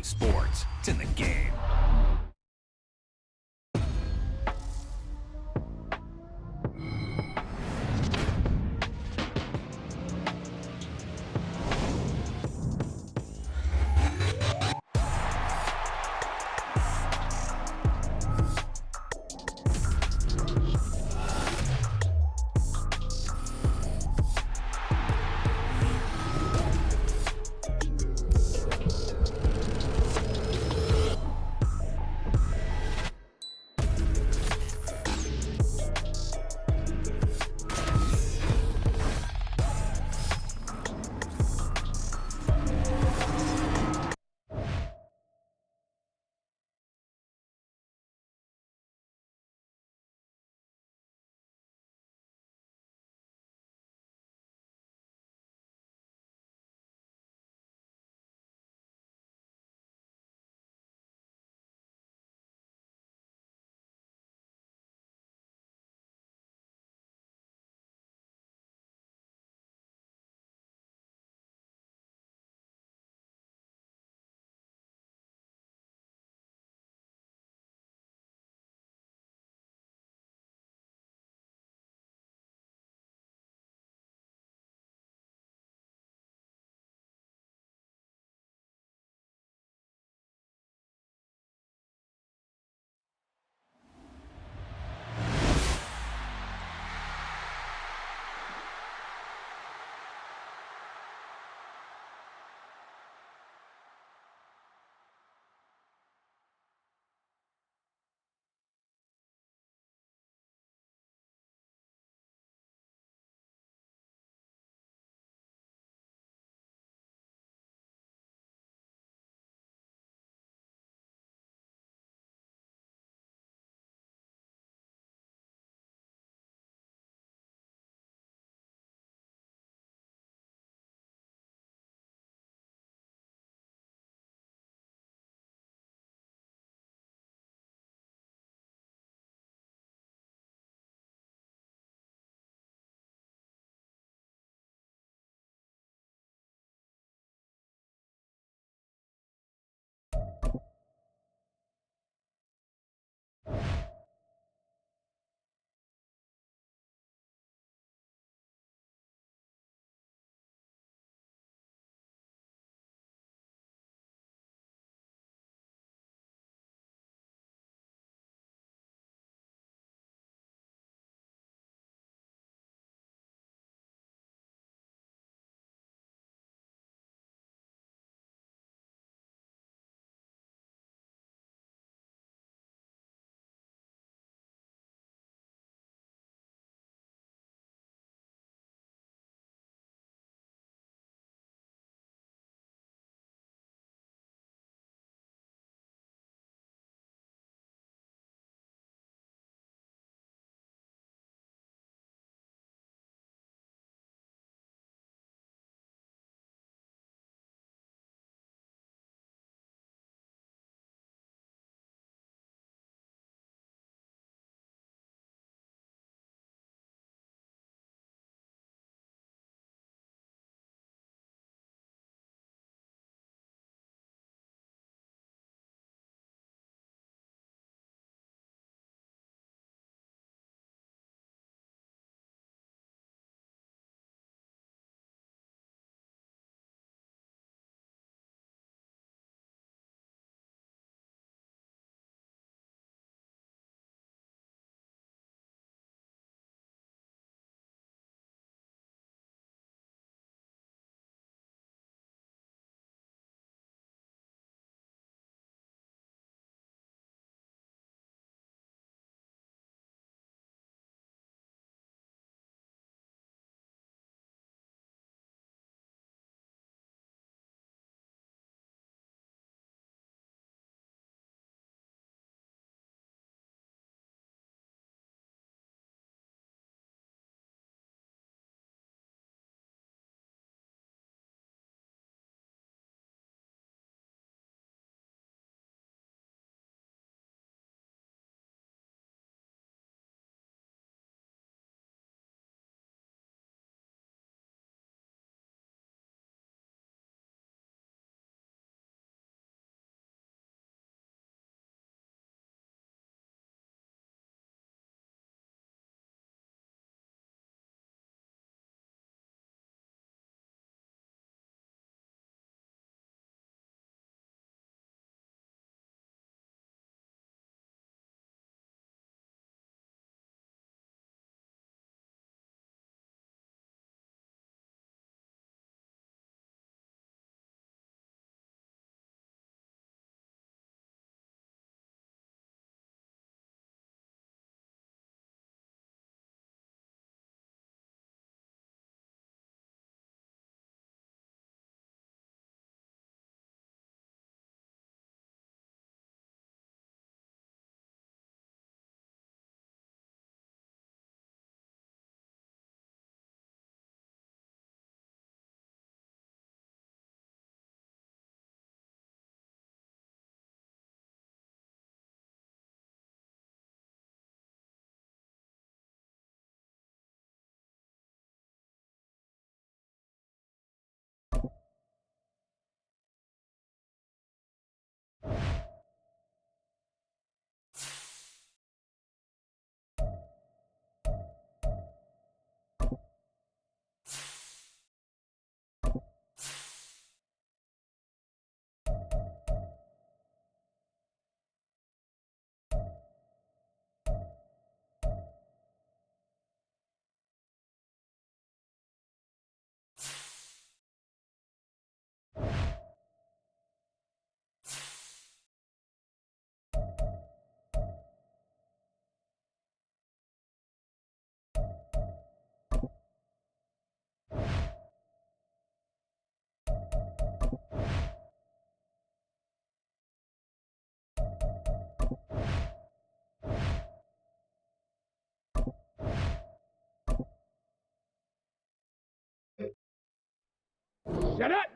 Sports, it's in the game. Shut up!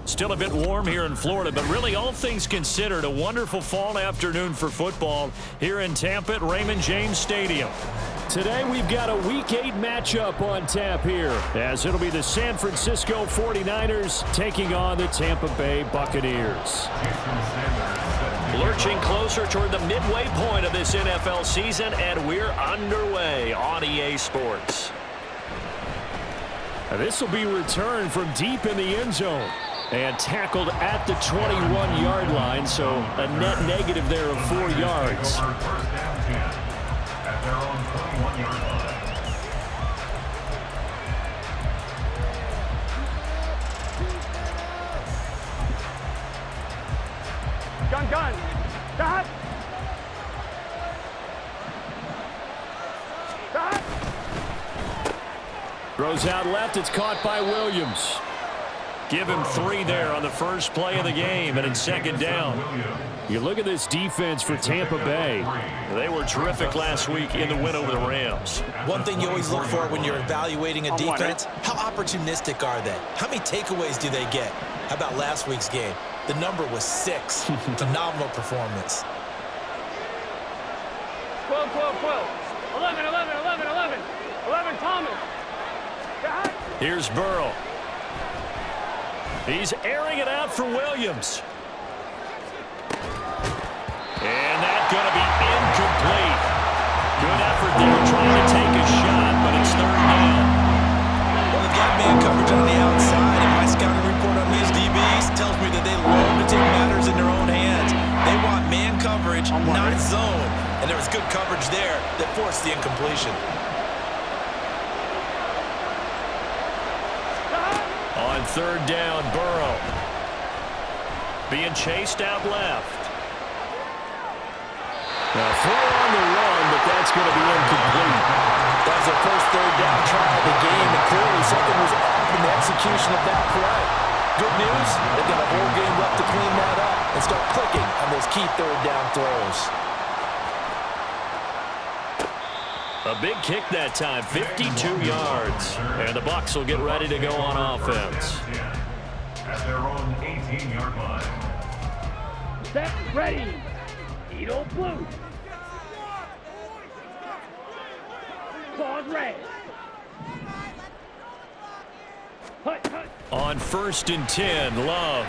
Still a bit warm here in Florida, but really all things considered, a wonderful fall afternoon for football here in Tampa at Raymond James Stadium. Today we've got a Week 8 matchup on tap here, as it'll be the San Francisco 49ers taking on the Tampa Bay Buccaneers. Lurching closer toward the midway point of this NFL season, and we're underway on EA Sports. This will be returned from deep in the end zone and tackled at the 21-yard line, so a net negative there of 4 yards. Gun. Stop. Stop. Throws out left. It's caught by Williams. Give him 3 there on the first play of the game, and it's second down. You look at this defense for Tampa Bay. They were terrific last week in the win over the Rams. One thing you always look for when you're evaluating a defense, how opportunistic are they? How many takeaways do they get? How about last week's game? The number was 6. Phenomenal performance. 12. 11, Thomas. Here's Burrow. He's airing it out for Williams. And that's going to be incomplete. Good effort there trying to take a shot, but it's third down. Well, they've got man coverage on the outside, and my scouting report on these DBs tells me that they love to take matters in their own hands. completion. On third down, Burrow. Being chased out left. Now throw on the run, but that's going to be incomplete. That was their first third down try of the game, and clearly something was off in the execution of that play. Good news, they've got a whole game left to clean that up and start clicking on those key third down throws. A big kick that time, 52 yards. And the Bucs will get ready to go on offense. At their own 18-yard line. Set, ready. Eagle blue. Claws red. Hut, hut. On 1st and 10, Love.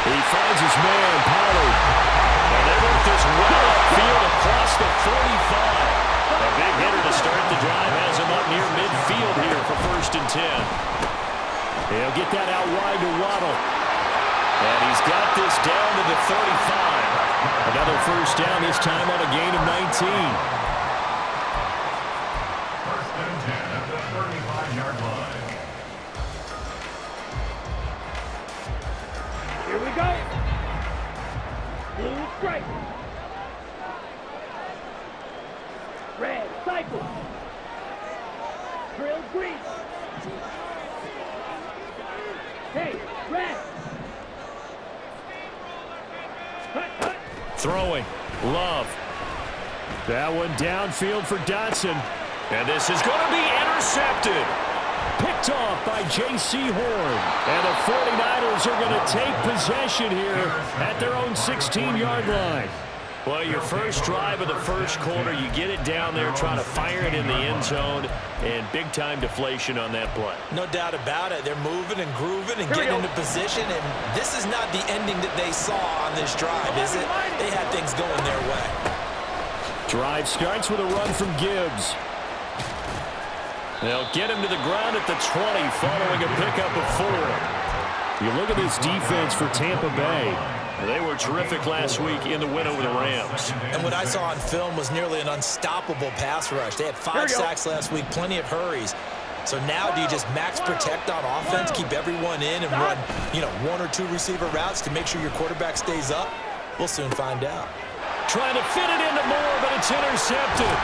He finds his man, Pollard. And they work this well upfield across the 45. A big hitter to start the drive has him up near midfield here for 1st and 10. He'll get that out wide to Waddle. And he's got this down to the 35. Another first down, this time on a gain of 19. 1st and 10 at the 35-yard line. Here we go. Blue stripe. Red cycle. Drill green. Hey, red. Hut, hut. Throwing. Love. That one downfield for Dotson. And this is going to be intercepted. Picked off by J.C. Horn. And the 49ers are going to take possession here at their own 16-yard line. Well, your first drive of the first quarter, you get it down there, trying to fire it in the end zone, and big-time deflation on that play. No doubt about it. They're moving and grooving and getting into position, and this is not the ending that they saw on this drive, is it? They had things going their way. Drive starts with a run from Gibbs. They'll get him to the ground at the 20, following a pickup of 4. You look at this defense for Tampa Bay. They were terrific last week in the win over the Rams. And what I saw on film was nearly an unstoppable pass rush. They had 5 sacks last week, plenty of hurries. So now do you just max protect on offense, keep everyone in, and run, 1 or 2 receiver routes to make sure your quarterback stays up? We'll soon find out. Trying to fit it into Moore, but it's intercepted.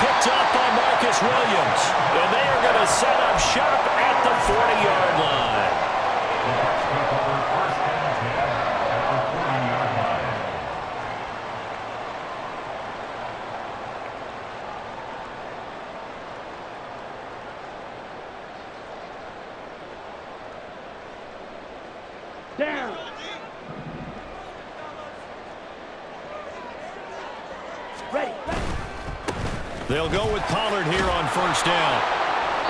Picked up by Marcus Williams. And they are going to set up shop at the 40-yard line. Down. Ready. They'll go with Pollard here on first down.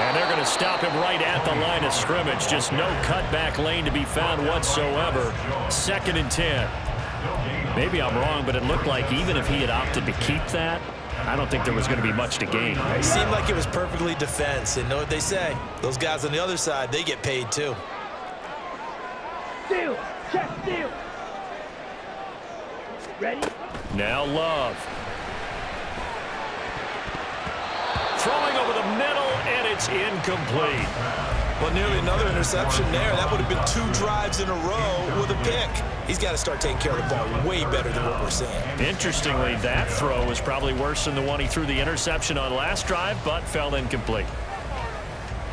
And they're going to stop him right at the line of scrimmage. Just no cutback lane to be found whatsoever. 2nd and 10. Maybe I'm wrong, but it looked like even if he had opted to keep that, I don't think there was going to be much to gain. It seemed like it was perfectly defense. And know what they say? Those guys on the other side, they get paid too. Steal. Check steal. Ready? Now Love. Throwing over the middle, and it's incomplete. Well, nearly another interception there. That would have been 2 drives in a row with a pick. He's got to start taking care of the ball way better than what we're seeing. Interestingly, that throw was probably worse than the one he threw the interception on last drive, but fell incomplete.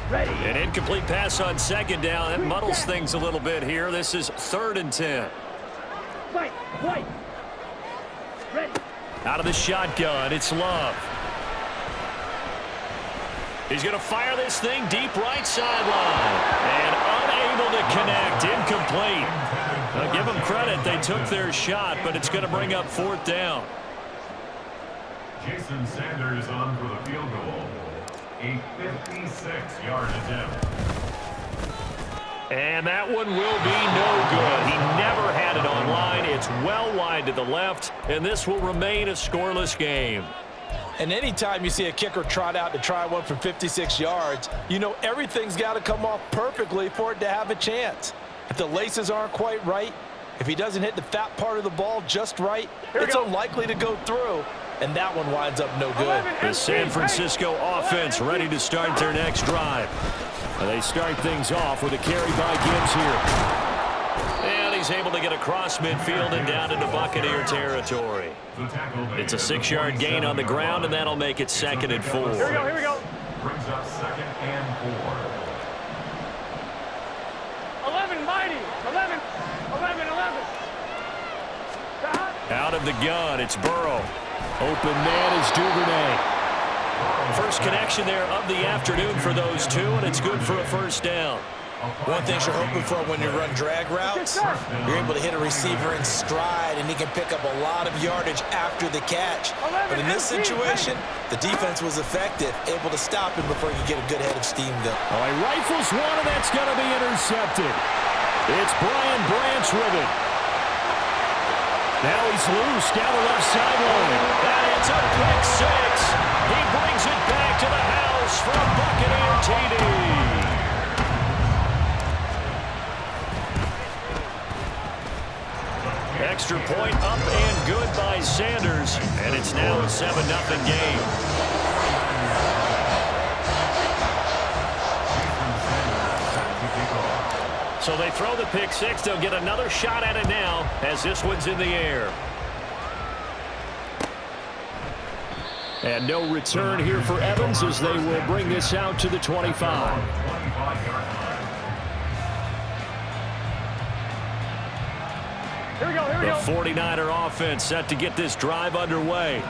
Ready. An incomplete pass on 2nd down. That muddles things a little bit here. This is 3rd and 10. Fight. White. Ready. Out of the shotgun, it's Love. He's going to fire this thing deep right sideline. And unable to connect. Incomplete. Now, give them credit. They took their shot, but it's going to bring up 4th down. Jason Sanders on for the field goal. A 56-yard attempt. And that one will be no good. He never had it on line. It's well wide to the left, and this will remain a scoreless game. And anytime you see a kicker trot out to try one from 56 yards, you know everything's got to come off perfectly for it to have a chance. If the laces aren't quite right, if he doesn't hit the fat part of the ball just right, it's unlikely to go through. and that one winds up no good. The San Francisco offense ready to start their next drive. They start things off with a carry by Gibbs here. And he's able to get across midfield and down into Buccaneer territory. It's a 6-yard gain on the ground, and that'll make it 2nd and 4. Here we go. Brings up 2nd and 4. 11, mighty. 11. Out of the gun, it's Burrow. Open man is Duvernay. First connection there of the afternoon for those two, and it's good for a first down. One thing you're hoping for when you run drag routes, you're able to hit a receiver in stride, and he can pick up a lot of yardage after the catch. But in this situation, the defense was effective, able to stop him before he could get a good head of steam going. Oh, he rifles one, and that's going to be intercepted. It's Brian Branch with it. Now he's loose down the left sideline. And it's a pick 6. He brings it back to the house for a Buccaneer TD. Extra point up and good by Sanders. And it's now a 7-0 game. So they throw the pick 6. They'll get another shot at it now as this one's in the air. And no return here for Evans as they will bring this out to the 25. Here we go. The 49er offense set to get this drive underway.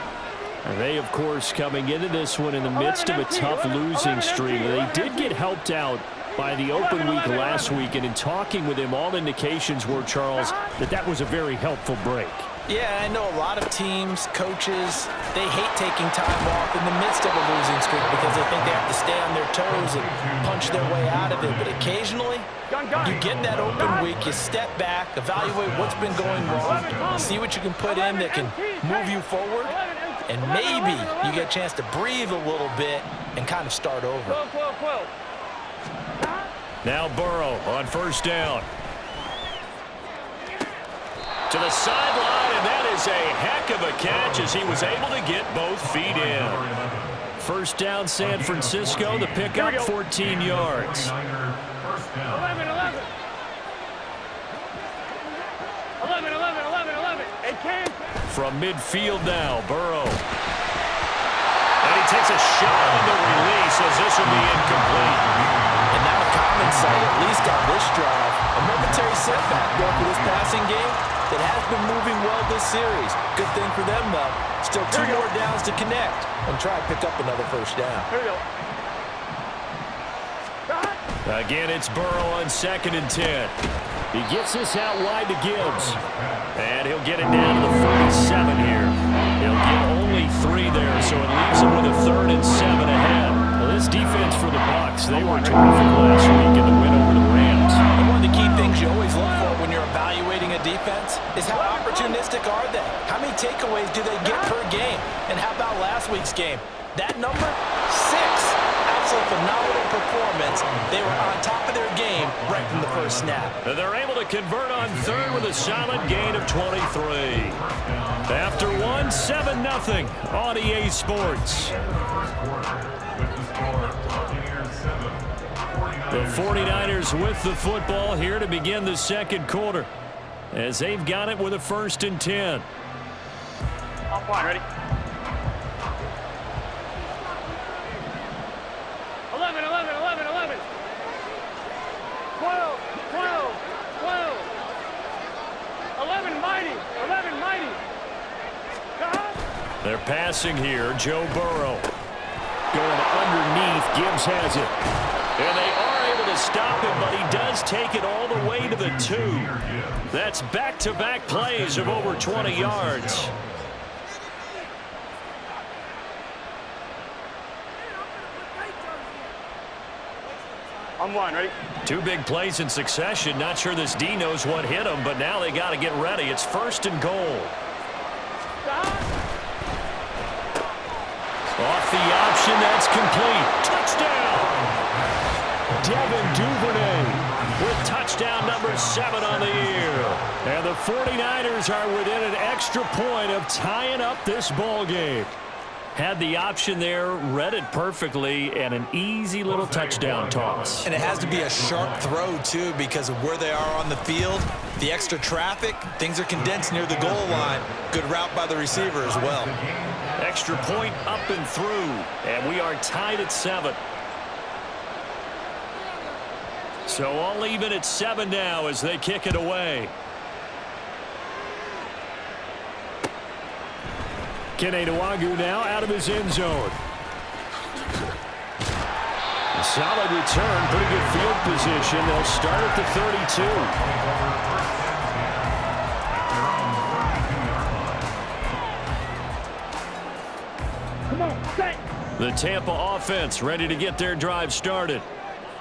And they, of course, coming into this one in the midst of a tough losing streak. They did get helped out by the open week last week, and in talking with him, all indications were, Charles, that was a very helpful break. Yeah, I know a lot of teams, coaches, they hate taking time off in the midst of a losing streak because they think they have to stay on their toes and punch their way out of it. But occasionally, you get that open week, you step back, evaluate what's been going wrong, see what you can put in that can move you forward, and maybe you get a chance to breathe a little bit and kind of start over. Now Burrow on first down. To the sideline, and that is a heck of a catch as he was able to get both feet in. First down, San Francisco. The pickup, 14 yards. 11. From midfield now, Burrow. And he takes a shot on the release as this will be incomplete. And now a common sight, at least on this drive. A momentary setback there for this passing game that has been moving well this series. Good thing for them, though. Still 2 more downs to connect and try to pick up another first down. Again, it's Burrow on 2nd and 10. He gets this out wide to Gibbs. And he'll get it down to the 47 here. He'll get only 3 there, so it leaves him with a 3rd and 7 ahead. Well, this defense for the Bucs, they were terrific last week in the win over the Rams. And one of the key things you always look for when you're evaluating a defense is how opportunistic are they? How many takeaways do they get per game? And how about last week's game? That number, 6. Absolute phenomenal performance. They were on top of their game right from the first snap. And they're able to convert on 3rd with a solid gain of 23. After 1, 7-0 on EA Sports. The 49ers with the football here to begin the second quarter as they've got it with a 1st and 10. On point, ready? 11. 12. 11, mighty. They're passing here. Joe Burrow going underneath. Gibbs has it. And they are able to stop him, but he does take it all the way to the 2. That's back-to-back plays of over 20 yards. On 1, ready? 2 big plays in succession. Not sure this D knows what hit him, but now they got to get ready. It's 1st and goal. Off the option, that's complete. Touchdown! Devin Duvernay. with touchdown number 7 on the year. And the 49ers are within an extra point of tying up this ball game. Had the option there, read it perfectly, and an easy little touchdown toss. And it has to be a sharp throw, too, because of where they are on the field. The extra traffic, things are condensed near the goal line. Good route by the receiver as well. Extra point up and through, and we are tied at 7. So all even at 7 now as they kick it away. Kene Nwangwu now out of his end zone. A solid return, pretty good field position. They'll start at the 32. Come on, set. The Tampa offense ready to get their drive started.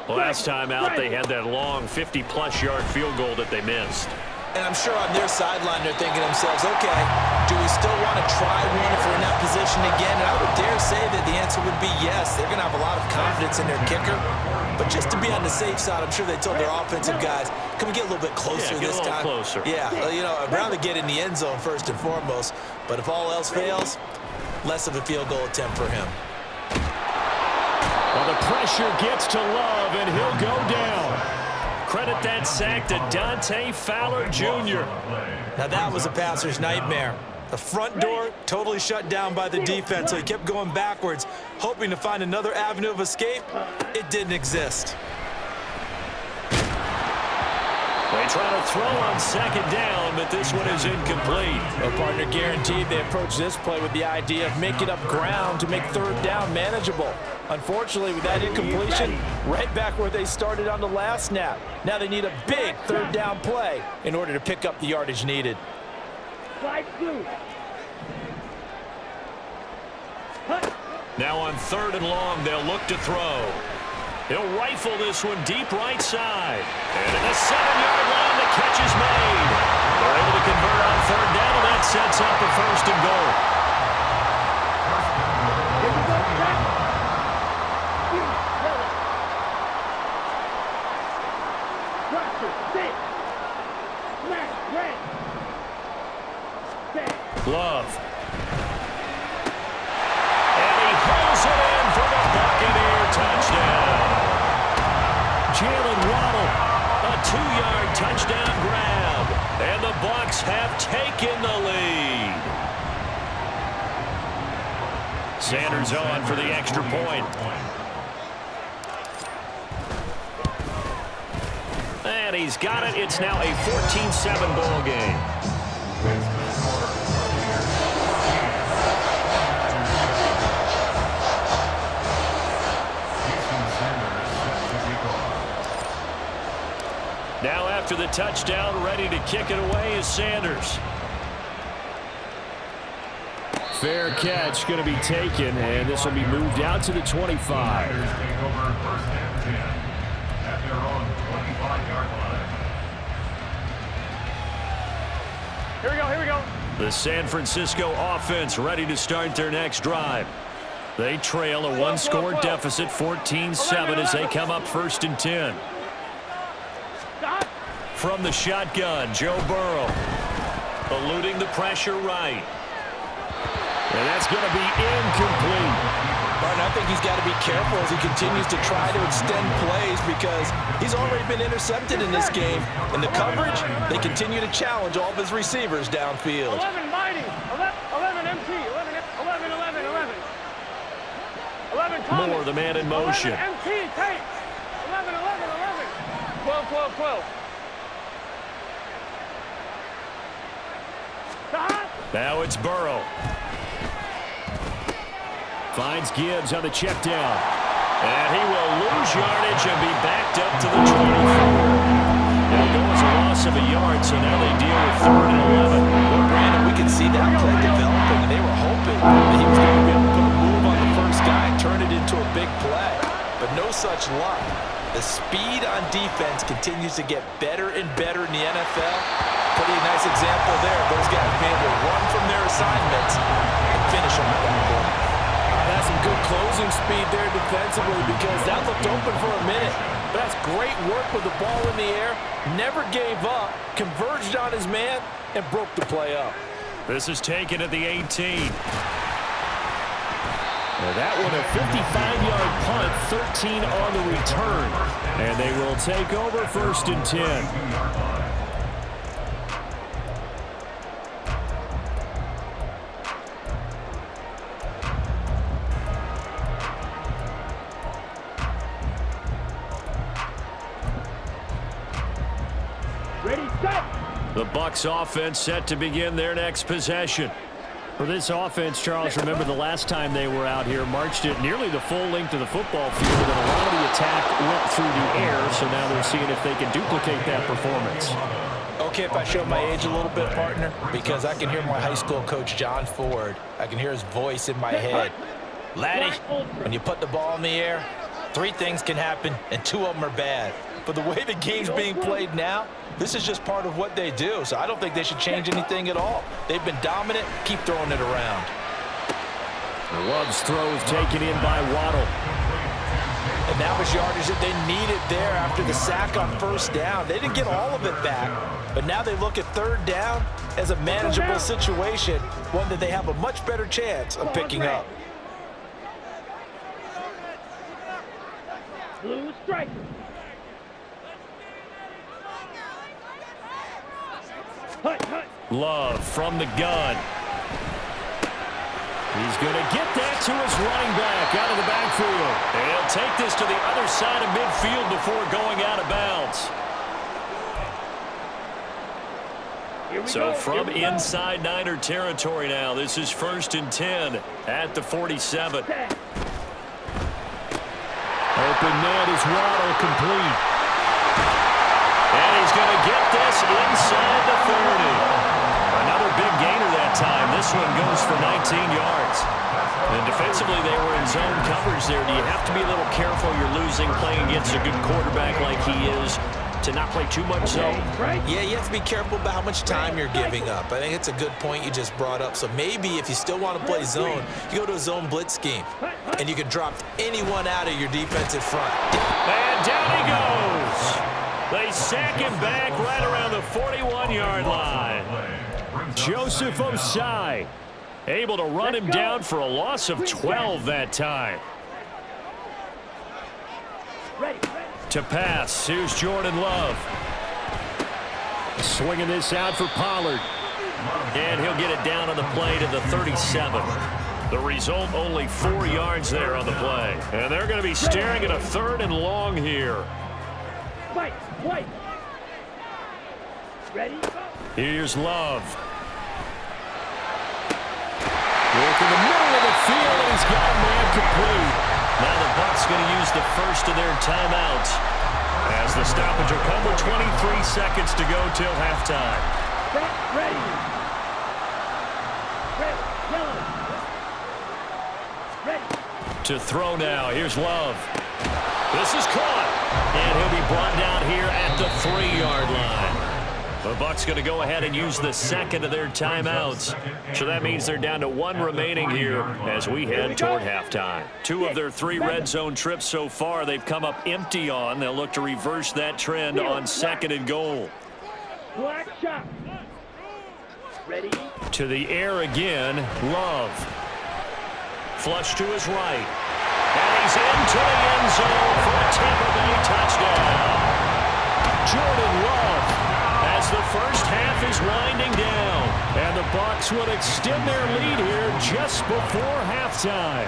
Last time out, they had that long 50-plus yard field goal that they missed. And I'm sure on their sideline they're thinking to themselves, okay, do we still want to try one if we're in that position again? And I would dare say that the answer would be yes. They're going to have a lot of confidence in their kicker. But just to be on the safe side, I'm sure they told their offensive guys, can we get a little bit closer this time? Closer. Yeah, you know, I'd rather get in the end zone first and foremost. But if all else fails, less of a field goal attempt for him. Well, the pressure gets to Love, and he'll go down. Credit that sack to Dante Fowler Jr. Now that was a passer's nightmare. The front door totally shut down by the defense, so he kept going backwards, hoping to find another avenue of escape. It didn't exist. They try to throw on 2nd down, but this one is incomplete. Their partner guaranteed they approach this play with the idea of making up ground to make 3rd down manageable. Unfortunately, with that incompletion, right back where they started on the last snap. Now they need a big 3rd down play in order to pick up the yardage needed. Now on 3rd and long, they'll look to throw. He'll rifle this one deep right side. And at the 7-yard line, the catch is made. They're able to convert on 3rd down, and that sets up a 1st and goal. Love. And he hauls it in for the Buccaneer touchdown. Jalen Waddle, a 2-yard touchdown grab. And the Bucs have taken the lead. Sanders on for the extra point. And he's got it. It's now a 14-7 ball game. Now after the touchdown, ready to kick it away is Sanders. Fair catch going to be taken, and this will be moved out to the 25. Take over 1st and 10 at their own 25-yard line. Here we go, here we go. The San Francisco offense ready to start their next drive. They trail a 1-score deficit, 14-7, as they come up 1st and 10. From the shotgun, Joe Burrow eluding the pressure right. And that's going to be incomplete. Martin, I think he's got to be careful as he continues to try to extend plays because he's already been intercepted in this game. In the coverage, they continue to challenge all of his receivers downfield. 11 mighty, 11 MT, 11, 11 Thomas. Moore, the man in motion. 11 MT, take. 11, 12, 12. Now it's Burrow. Finds Gibbs on the check down. And he will lose yardage and be backed up to the 24. It'll go as a loss of a yard, so now they deal with 3rd and 11. Well, Brandon, we can see that play developing, and they were hoping that he was going to be able to put a move on the first guy and turn it into a big play. But no such luck. The speed on defense continues to get better and better in the NFL. Pretty nice example there. Those guys being able to run from their assignments and finish them at that point. That's some good closing speed there defensively because that looked open for a minute. But that's great work with the ball in the air, never gave up, converged on his man, and broke the play up. This is taken at the 18. Now that one a 55-yard punt, 13 on the return. And they will take over 1st and 10. The Bucs offense set to begin their next possession. For this offense, Charles, remember the last time they were out here, marched it nearly the full length of the football field, and a lot of the attack went through the air, so now they're seeing if they can duplicate that performance. Okay, if I show my age a little bit, partner, because I can hear my high school coach, John Ford. I can hear his voice in my head. Laddie, when you put the ball in the air, 3 things can happen, and 2 of them are bad. But the way the game's being played now, this is just part of what they do, so I don't think they should change anything at all. They've been dominant. Keep throwing it around. Love's throw is taken in by Waddle. And that was yardage that they needed there after the sack on 1st down. They didn't get all of it back, but now they look at 3rd down as a manageable situation, one that they have a much better chance of picking up. Blue striker. Love from the gun. He's going to get that to his running back out of the backfield. And he'll take this to the other side of midfield before going out of bounds. So from inside Niner territory now, this is 1st and 10 at the 47. Open man is Waddle, complete. And he's going to get this inside the 30. Another big gainer that time. This one goes for 19 yards. And defensively, they were in zone coverage there. Do you have to be a little careful? You're losing playing against a good quarterback like he is to not play too much zone? Yeah, you have to be careful about how much time you're giving up. I think it's a good point you just brought up. So maybe if you still want to play zone, you go to a zone blitz scheme. And you can drop anyone out of your defensive front. And down he goes. They sack him back right around the 41-yard line. Joseph Osai able to run him down for a loss of 12 that time. To pass, here's Jordan Love. Swinging this out for Pollard. And he'll get it down on the play to the 37. The result, only 4 yards there on the play. And they're going to be staring at a 3rd and long here. Wait. Ready? Here's Love. Work in the middle of the field, and he's got a man complete. Now the Bucs going to use the first of their timeouts as the stoppage will come with 23 seconds to go till halftime. Ready. Yellow. Ready. To throw now. Here's Love. This is caught. And he'll be brought down here at the 3-yard line. The Bucs going to go ahead and use the second of their timeouts. So that means they're down to 1 remaining here as we head toward halftime. 2 of their 3 red zone trips so far they've come up empty on. They'll look to reverse that trend on 2nd and goal. Black shot. Ready. To the air again. Love. Flush to his right. And he's into the end zone for a Tampa Bay touchdown. Jordan Love, as the first half is winding down. And the Bucs will extend their lead here just before halftime.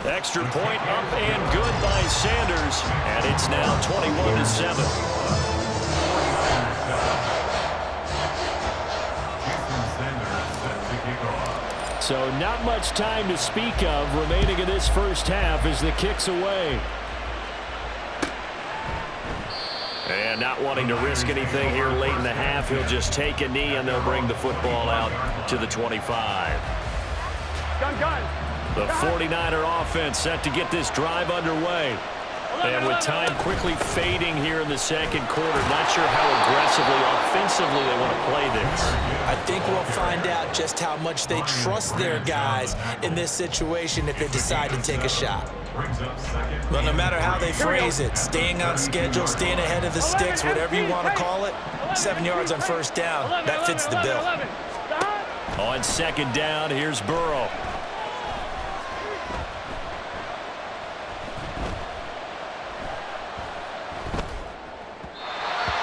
Extra point up and good by Sanders. And it's now 21-7. So not much time to speak of remaining in this first half as the kick's away. And not wanting to risk anything here late in the half, he'll just take a knee and they'll bring the football out to the 25. Gun. The 49er offense set to get this drive underway. And with time quickly fading here in the second quarter, not sure how aggressively, offensively they want to play this. I think we'll find out just how much they trust their guys in this situation if they decide to take a shot. brings up second. Well, no matter how they phrase it, staying on schedule, staying ahead of the sticks, whatever you want to call it, 7 yards on first down, that fits the bill. On second down, here's Burrow.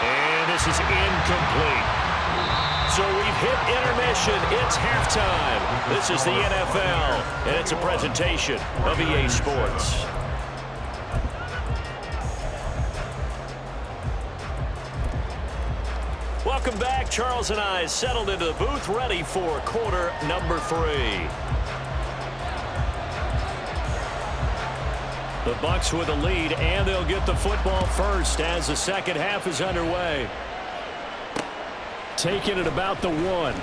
And this is incomplete. So we've hit intermission. It's halftime. This is the NFL, and it's a presentation of EA Sports. Welcome back. Charles and I settled into the booth, ready for quarter number 3. The Bucs with a lead, and they'll get the football first as the second half is underway. Taking it about the 1.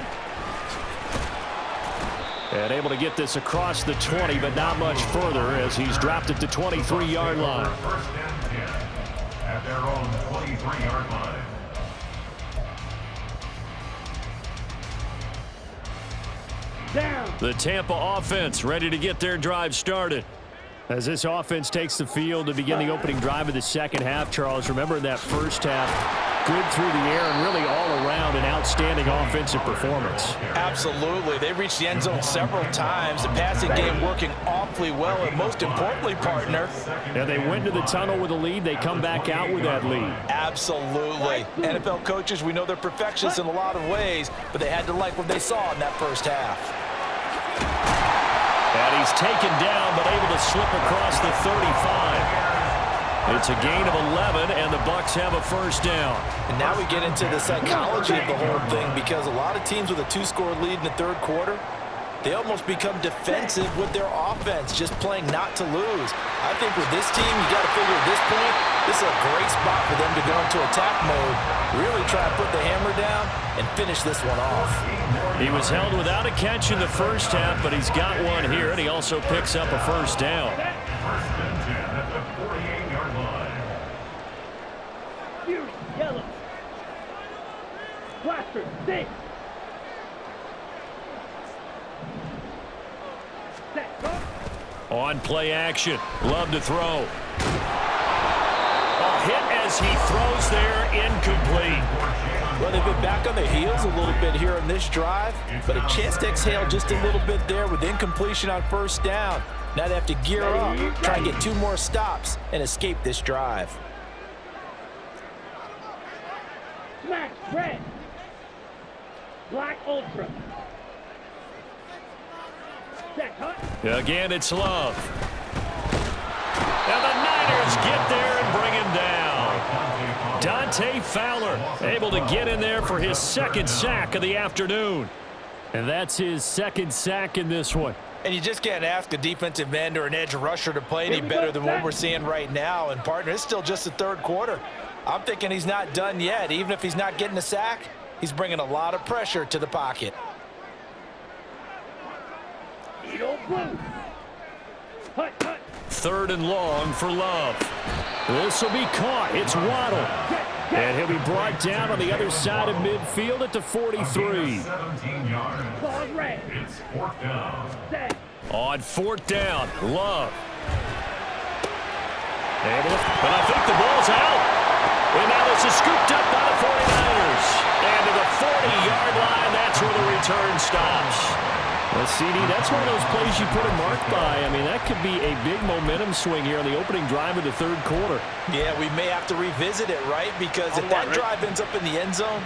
And able to get this across the 20, but not much further as he's dropped it to 23-yard line. First and 10 at their own 23-yard line. The Tampa offense ready to get their drive started. As this offense takes the field to begin the opening drive of the second half, Charles, remember that first half, good through the air and really all around an outstanding offensive performance. Absolutely. They reached the end zone several times. The passing game working awfully well, and most importantly, partner. And they went to the tunnel with a lead. They come back out with that lead. Absolutely. NFL coaches, we know they're perfectionists in a lot of ways, but they had to like what they saw in that first half. And he's taken down, but able to slip across the 35. It's a gain of 11, and the Bucs have a first down. And now we get into the psychology of the whole thing, because a lot of teams with a 2-score lead in the third quarter, they almost become defensive with their offense, just playing not to lose. I think with this team, you got to figure at this point, this is a great spot for them to go into attack mode, really try to put the hammer down and finish this one off. He was held without a catch in the first half, but he's got one here, and he also picks up a first down. First and 10 at the 48-yard line. Yellow. Blaster, stay. On play action, Love to throw. A hit as he throws there, incomplete. Well, they've been back on their heels a little bit here in this drive, but a chance to exhale just a little bit there with incompletion on first down. Now they have to gear up, try and get 2 more stops, and escape this drive. Smash, red. Black Ultra. Again, it's Love. And the Niners get there and bring him down. Dante Fowler able to get in there for his second sack of the afternoon. And that's his second sack in this one. And you just can't ask a defensive end or an edge rusher to play any better than what we're seeing right now. And, partner, it's still just the third quarter. I'm thinking he's not done yet. Even if he's not getting a sack, he's bringing a lot of pressure to the pocket. Third and long for Love. This will be caught. It's Waddle. And he'll be brought down on the other side of midfield at the 43. 17 yards. It's fourth down. On fourth down, Love. But I think the ball's out. And now this is scooped up by the 49ers. And to the 40-yard line, that's where the return stops. Well, CD, that's one of those plays you put a mark by. I mean, that could be a big momentum swing here on the opening drive of the third quarter. Yeah, we may have to revisit it, right? Because if that drive ends up in the end zone,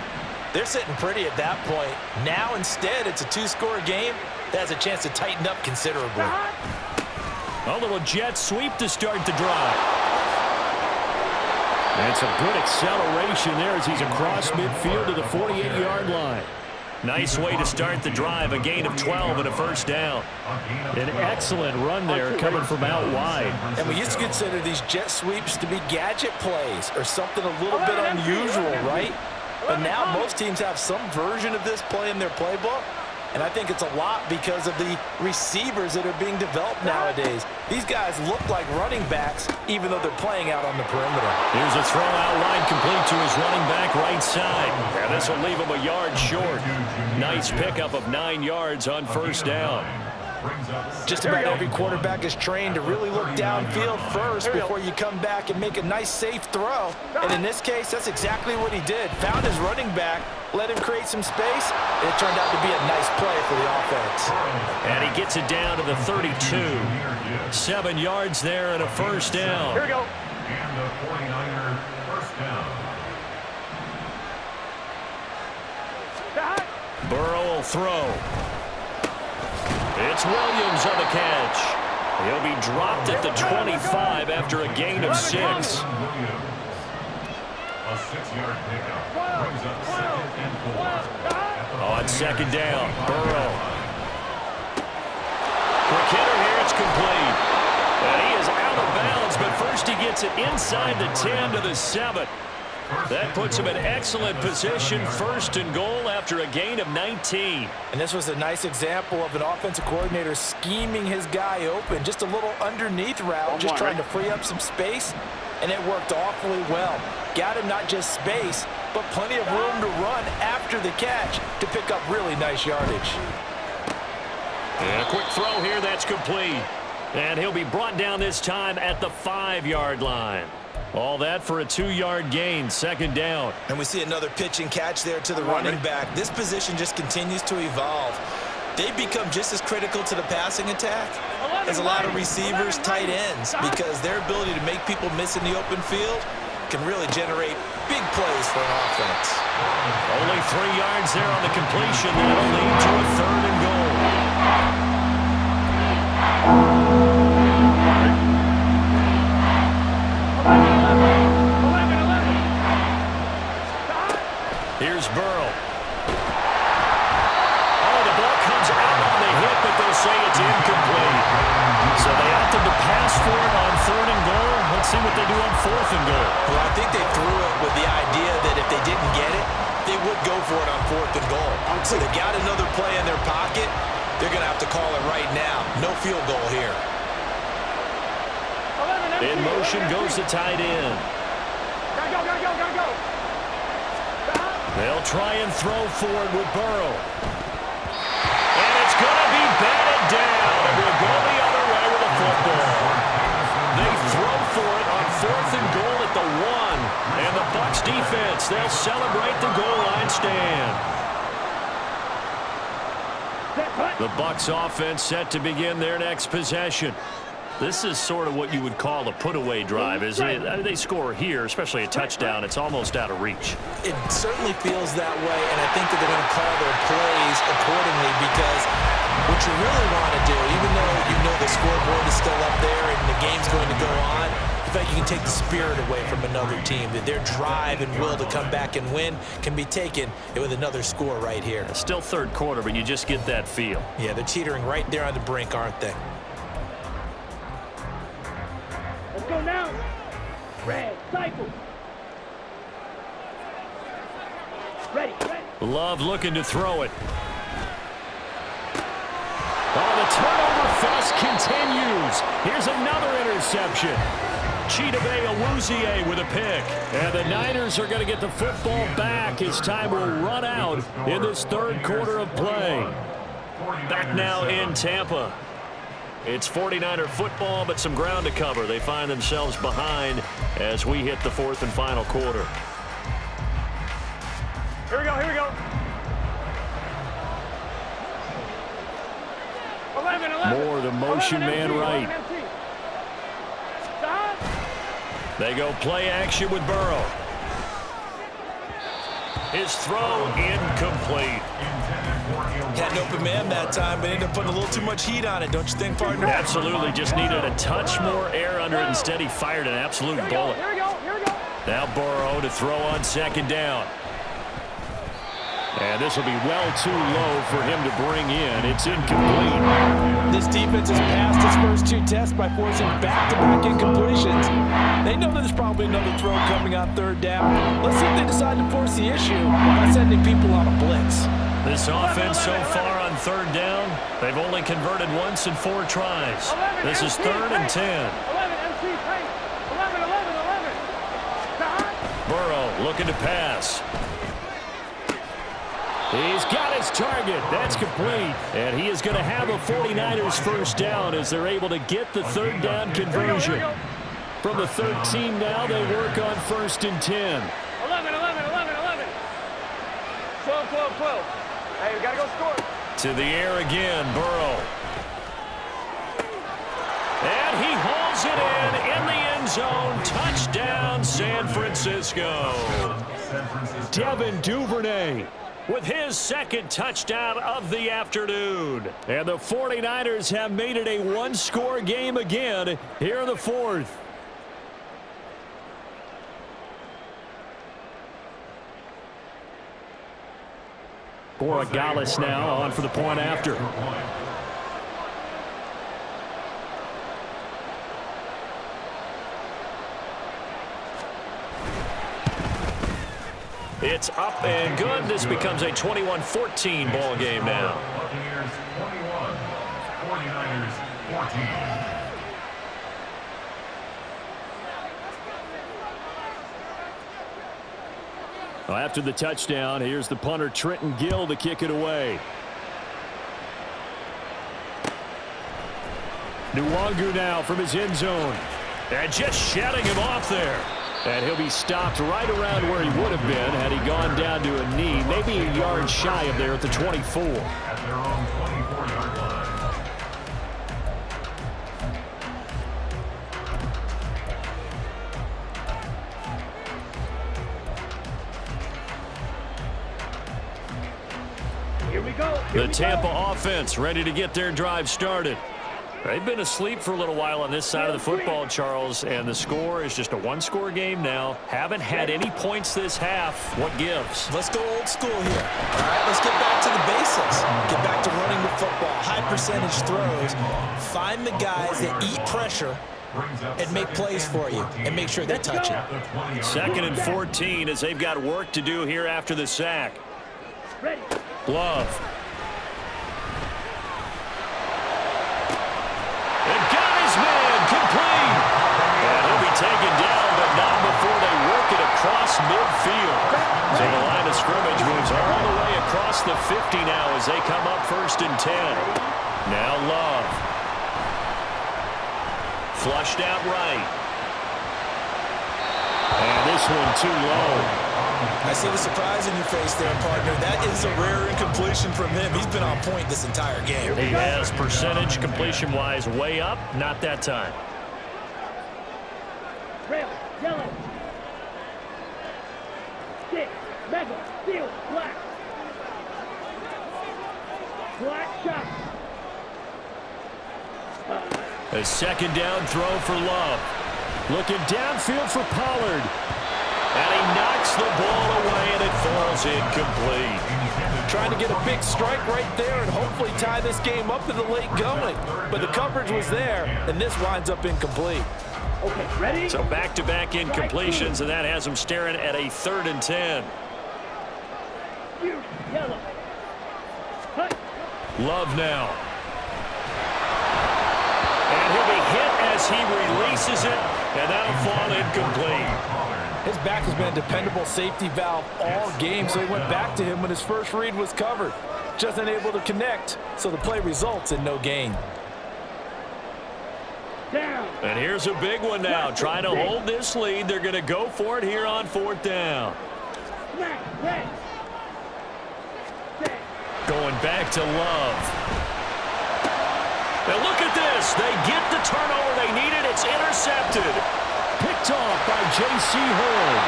they're sitting pretty at that point. Now, instead, it's a 2-score game that has a chance to tighten up considerably. A little jet sweep to start the drive. And some good acceleration there as he's across midfield to the 48-yard line. Nice way to start the drive, a gain of 12 and a first down. An excellent run there coming from out wide. And we used to consider these jet sweeps to be gadget plays or something a little bit unusual, right? But now most teams have some version of this play in their playbook. And I think it's a lot because of the receivers that are being developed nowadays. These guys look like running backs, even though they're playing out on the perimeter. Here's a throw out wide complete to his running back right side. And this will leave him a yard short. Nice pickup of 9 yards on first down. brings up Just about every quarterback is trained to really look downfield first before you come back and make a nice, safe throw. And in this case, that's exactly what he did. Found his running back, let him create some space, and it turned out to be a nice play for the offense. And he gets it down to the 32. 7 yards there and a first down. Here we go. And the 49er first down. Burrow will throw. It's Williams on the catch. He'll be dropped at the 25 after a gain of 6. Williams. A 6-yard pickup. Brings up 2nd and 4. On second down, Burrow. Quick hitter here, it's complete. And he is out of bounds, but first he gets it inside the 10 to the 7. That puts him in excellent position, 1st and goal after a gain of 19. And this was a nice example of an offensive coordinator scheming his guy open. Just a little underneath route, just trying to free up some space, and it worked awfully well. Got him not just space, but plenty of room to run after the catch to pick up really nice yardage. And a quick throw here, that's complete. And he'll be brought down this time at the 5-yard line. All that for a 2-yard gain, 2nd down. And we see another pitch and catch there to the running back. This position just continues to evolve. They've become just as critical to the passing attack as a lot of receivers, tight ends, because their ability to make people miss in the open field can really generate big plays for an offense. Only 3 yards there on the completion. That'll lead to a 3rd and goal. Here's Burrow. Oh, the ball comes out on the hit, but they'll say it's incomplete. So they opted to pass for it on 3rd and goal. Let's see what they do on 4th and goal. Well, I think they threw it with the idea that if they didn't get it, they would go for it on 4th and goal. So they got another play in their pocket. They're going to have to call it right now. No field goal here. In motion goes the tight end. Gotta go. They'll try and throw for it with Burrow. And it's going to be batted down. We'll go the other way with the football. They throw for it on 4th and goal at the 1. And the Bucs defense, they'll celebrate the goal line stand. The Bucs offense set to begin their next possession. This is sort of what you would call a put-away drive, isn't it? I mean, they score here, especially a touchdown. It's almost out of reach. It certainly feels that way, and I think that they're going to call their plays accordingly, because what you really want to do, even though you know the scoreboard is still up there and the game's going to go on, in fact, you can take the spirit away from another team. That their drive and will to come back and win can be taken with another score right here. It's still 3rd quarter, but you just get that feel. Yeah, they're teetering right there on the brink, aren't they? Let's go now. Red, cycle. Ready. Love looking to throw it. Oh, the turnover fest continues. Here's another interception. Chidobe Awuzie with a pick. And the Niners are going to get the football back as time will run out in this 3rd quarter of play. Back now in Tampa. It's 49er football, but some ground to cover. They find themselves behind as we hit the 4th and final quarter. Here we go. 11. More the motion man right. They go play action with Burrow. His throw incomplete. Had an open man that time, but ended up putting a little too much heat on it, don't you think, partner? Absolutely. Just needed a touch more air under it. Instead, he fired an absolute bullet. Here we go. Now Burrow to throw on 2nd down. And this will be well too low for him to bring in. It's incomplete. This defense has passed its first 2 tests by forcing back-to-back incompletions. They know that there's probably another throw coming on 3rd down. Let's see if they decide to force the issue by sending people on a blitz. This offense so far on 3rd down, they've only converted once in 4 tries. This is 3rd and 10. 11. Burrow looking to pass. He's got his target. That's complete. And he is going to have a 49ers first down as they're able to get the third down conversion. From the 13 now, they work on 1st and 10. 11. 12. Hey, we got to go score. To the air again, Burrow. And he hauls it in the end zone. Touchdown, San Francisco. Devin Duvernay with his second touchdown of the afternoon. And the 49ers have made it a one-score game again here in the 4th. Borregales now on for the point after. It's up and good. This becomes a 21-14 ball game now. Buccaneers 21, 49ers 14. Well, after the touchdown, here's the punter Trenton Gill to kick it away. Nwangu now from his end zone. And just shutting him off there. And he'll be stopped right around where he would have been had he gone down to a knee, maybe a yard shy of there at the 24. At their own 24-yard line. Here we go. The Tampa offense ready to get their drive started. They've been asleep for a little while on this side of the football, Charles, and the score is just a one-score game now. Haven't had any points this half. What gives? Let's go old school here. All right, let's get back to the basics. Get back to running the football, high percentage throws. Find the guys that eat pressure and make plays for you and make sure they touch it. 2nd and 14 as they've got work to do here after the sack. Love. And got his man complete. And he'll be taken down, but not before they work it across midfield. So the line of scrimmage moves all the way across the 50 now as they come up 1st and 10. Now Love. Flushed out right. And this one too low. I see the surprise in your face there, partner. That is a rare incompletion from him. He's been on point this entire game. He has percentage completion-wise way up. Not that time. Red, yellow. Stick, mega, steel, black. Black shot. A 2nd down throw for Love. Looking downfield for Pollard. And he knocks the ball away, and it falls incomplete. Trying to get a big strike right there and hopefully tie this game up in the late going. But the coverage was there, and this winds up incomplete. Okay, ready? So back-to-back incompletions, and that has him staring at a 3rd and 10. Yellow. Hut. Love now. And he'll be hit as he releases it, and that'll fall incomplete. His back has been a dependable safety valve all game, so he went back to him when his first read was covered. Just unable to connect, so the play results in no gain. Down. And here's a big one now. Trying to hold this lead. They're going to go for it here on 4th down. Smack, red. Going back to Love. Now look at this. They get the turnover they needed. It's intercepted. Picked off by J.C. Horn.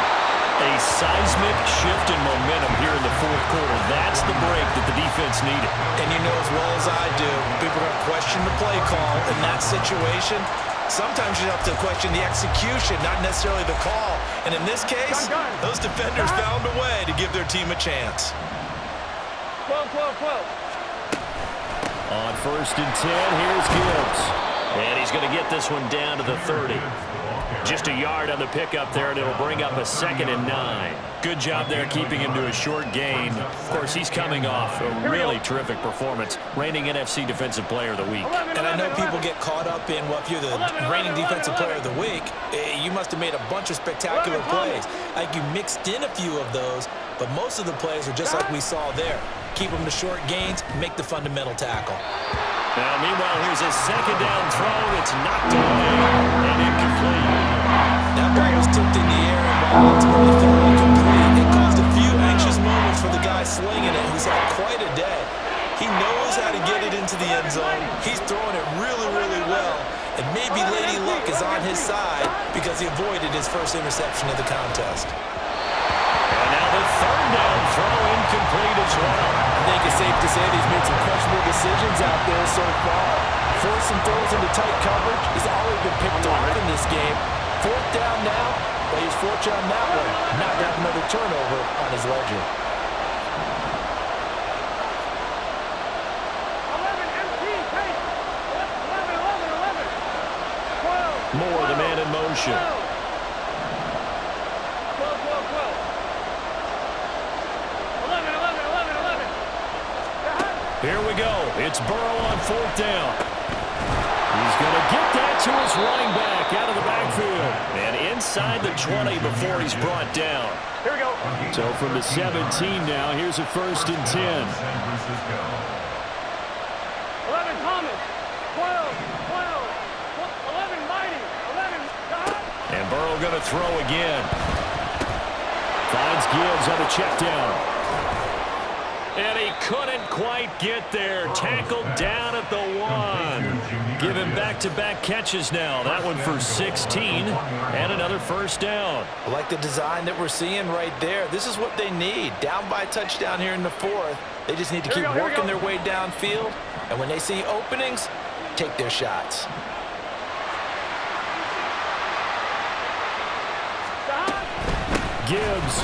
A seismic shift in momentum here in the 4th quarter. That's the break that the defense needed. And you know as well as I do, people are going to question the play call in that situation. Sometimes you have to question the execution, not necessarily the call. And in this case, those defenders found a way to give their team a chance. 12. On 1st and 10, here's Gibbs. And he's going to get this one down to the 30. Just a yard on the pickup there, and it'll bring up a 2nd and 9. Good job there keeping him to a short gain. Of course, he's coming off a really terrific performance, reigning NFC Defensive Player of the Week. And I know people get caught up in, well, if you're the reigning Defensive Player of the Week, you must have made a bunch of spectacular plays. Like you mixed in a few of those, But most of the plays are just like we saw there. Keep them to short gains, make the fundamental tackle. Now, meanwhile, here's a second down throw. It's knocked away and incomplete. That ball was tipped in the air, and while ultimately thrown incomplete, it caused a few anxious moments for the guy slinging it, who's had quite a day. He knows how to get it into the end zone. He's throwing it really, really well. And maybe Lady Luck is on his side because he avoided his first interception of the contest. And now the third down throw incomplete as well. I think it's safe to say that he's made some questionable decisions out there so far. Forcing throws into tight coverage. He's already been picked off in this game. Fourth down now, but he's fortunate on that one. Not to have another turnover on his ledger. Moore, the man in motion. 12, 12, 12. 11, 11, 11, 11. Here we go. It's Burrow on fourth down. He's going to get that to his running back out of the backfield. And inside the 20 before he's brought down. Here we go. So from the 17 now, here's a 1st and 10. 11, Thomas. 12, 12. 11, Mighty. 11, And Burrow going to throw again. Finds Gibbs on a check down. And he couldn't quite get there. Tackled down at the 1. Give him back-to-back catches now. That one for 16 and another first down. I like the design that we're seeing right there. This is what they need. Down by a touchdown here in the 4th. They just need to keep working their way downfield. And when they see openings, take their shots. Gibbs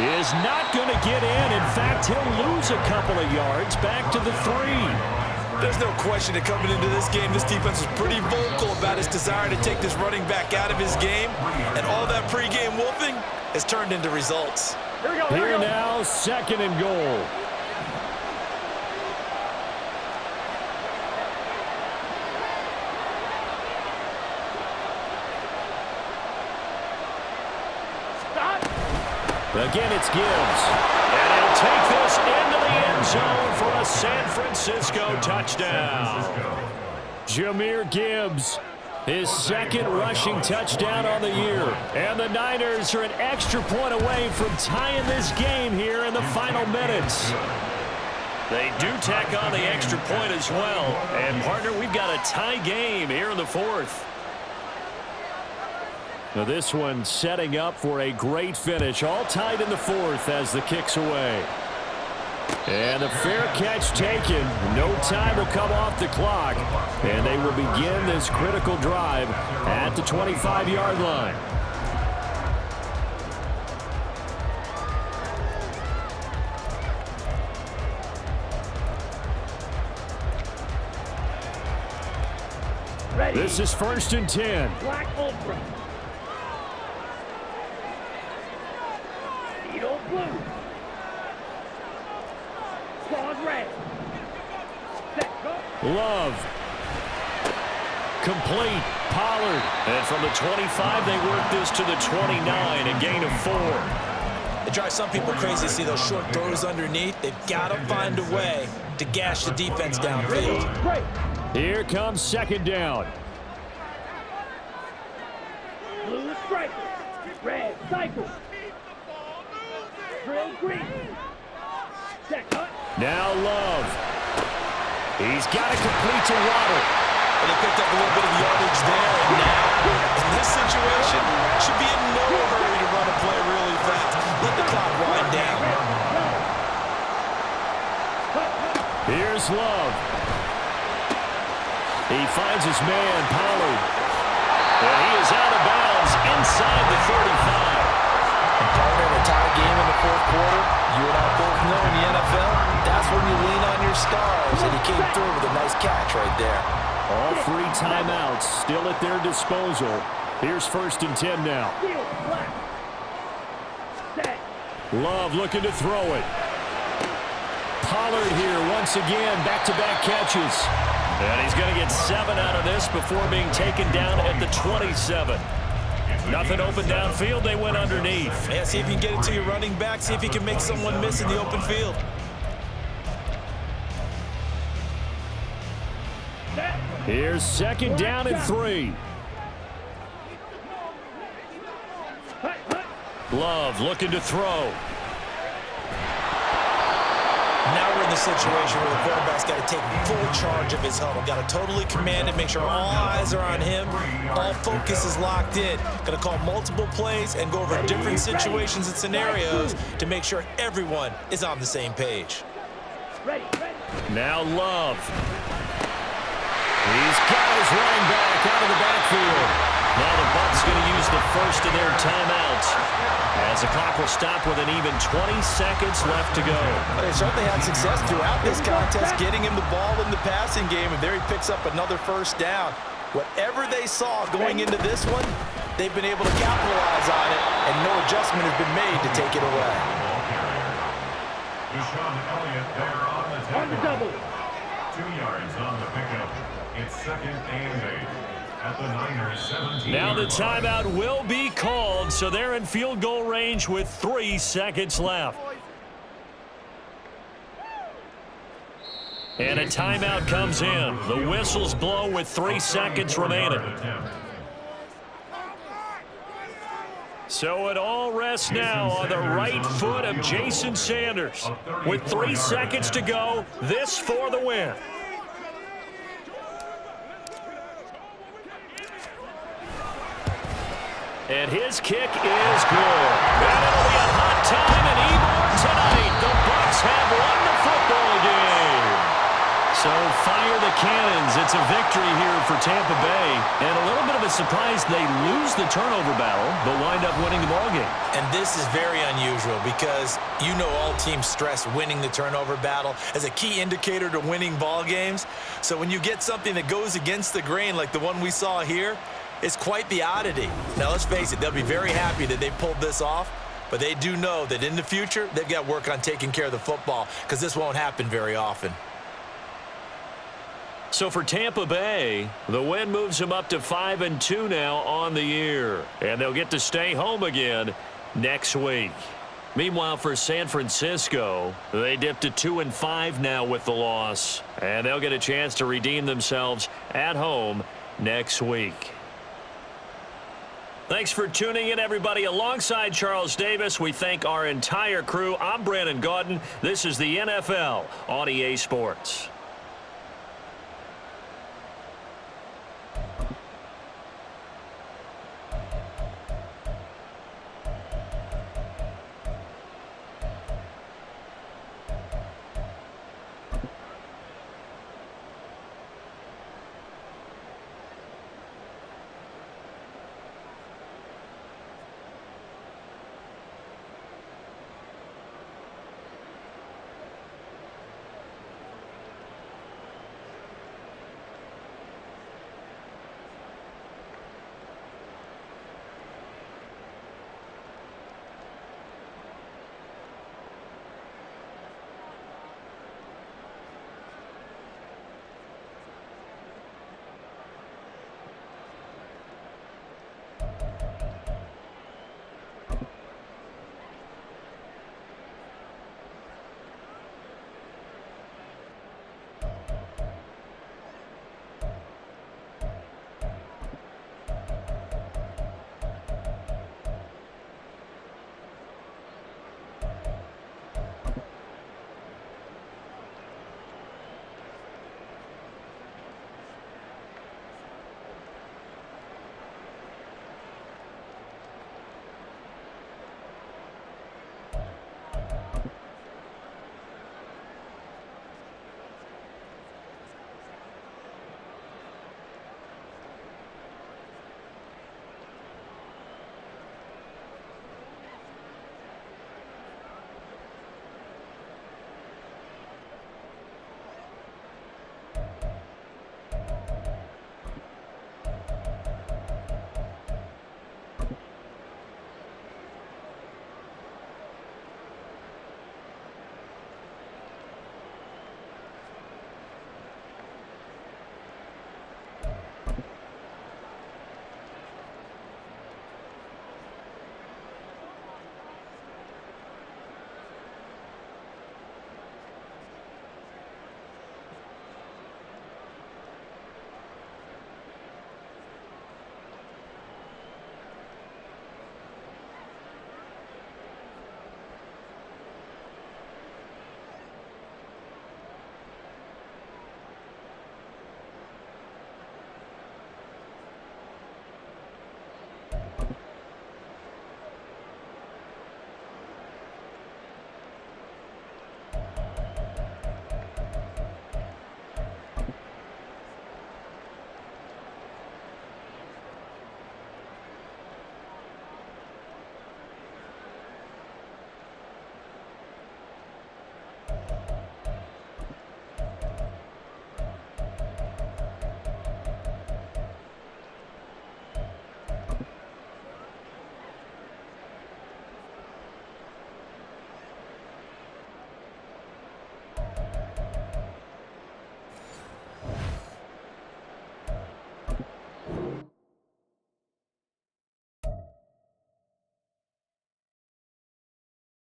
is not going to get in. In fact, he'll lose a couple of yards back to the 3. There's no question that coming into this game, this defense was pretty vocal about its desire to take this running back out of his game. And all that pregame wolfing has turned into results. Here now, 2nd and goal. Again, it's Gibbs. And he'll take this into the end zone for a San Francisco touchdown. Jahmyr Gibbs, his 2nd rushing touchdown on the year. And the Niners are an extra point away from tying this game here in the final minutes. They do tack on the extra point as well. And, partner, we've got a tie game here in the 4th. Now this one setting up for a great finish. All tied in the 4th as the kick's away. And a fair catch taken. No time will come off the clock. And they will begin this critical drive at the 25-yard line. Ready. This is 1st and 10. Black Ultra. Needle blue. Squad red. Set, go. Love. Complete. Pollard. And from the 25, they work this to the 29, a gain of 4. It drives some people crazy to see those short throws underneath. They've got to find a way to gash the defense downfield. Right. Here comes 2nd down. Blue striker. Red cycle. Drill green. Set, cut. Now Love. He's got to complete to Waddle. And they picked up a little bit of yardage there. And now, in this situation, should be in no hurry to run a play really fast. Let the clock wind down. Here's Love. He finds his man, Pollard. And he is out of bounds inside the 35. And partner, in a tie game in the 4th quarter, you and I both know in the NFL, that's when you lean on your stars. And he came through with a nice catch right there. All 3 timeouts still at their disposal. Here's 1st and 10 now. Love looking to throw it. Pollard here once again, back-to-back catches. And he's going to get 7 out of this before being taken down at the 27. Nothing open downfield. They went underneath. Yeah, see if you can get it to your running back. See if you can make someone miss in the open field. Here's 2nd down and 3. Love looking to throw. Now we're in the situation where the quarterback's got to take full charge of his huddle. Got to totally command it, make sure all eyes are on him. All focus is locked in. Going to call multiple plays and go over different situations and scenarios to make sure everyone is on the same page. Now Love. He's got his running back out of the backfield. Now the Bucs going to use the first of their timeouts as the clock will stop with an even 20 seconds left to go. They certainly had success throughout this contest getting him the ball in the passing game, and there he picks up another first down. Whatever they saw going into this one, they've been able to capitalize on it, and no adjustment has been made to take it away. Deshaun Elliott there on the tackle. 2 yards on the pickup. It's 2nd and 8 at the Niners 17. Now the timeout will be called, so they're in field goal range with 3 seconds left. And a timeout comes in. The whistles blow with 3 seconds remaining. So it all rests now on the right foot of Jason Sanders. With 3 seconds to go, this for the win. And his kick is good. And it'll be a hot time in Ybor tonight. The Bucs have won the football game. So fire the cannons. It's a victory here for Tampa Bay. And a little bit of a surprise, they lose the turnover battle, but wind up winning the ball game. And this is very unusual because you know all teams stress winning the turnover battle as a key indicator to winning ball games. So when you get something that goes against the grain like the one we saw here, it's quite the oddity. Now, let's face it, they'll be very happy that they pulled this off, but they do know that in the future, they've got work on taking care of the football because this won't happen very often. So for Tampa Bay, the win moves them up to 5-2 now on the year, and they'll get to stay home again next week. Meanwhile, for San Francisco, they dipped to 2-5 now with the loss, and they'll get a chance to redeem themselves at home next week. Thanks for tuning in, everybody. Alongside Charles Davis, we thank our entire crew. I'm Brandon Gaudin. This is the NFL on EA Sports.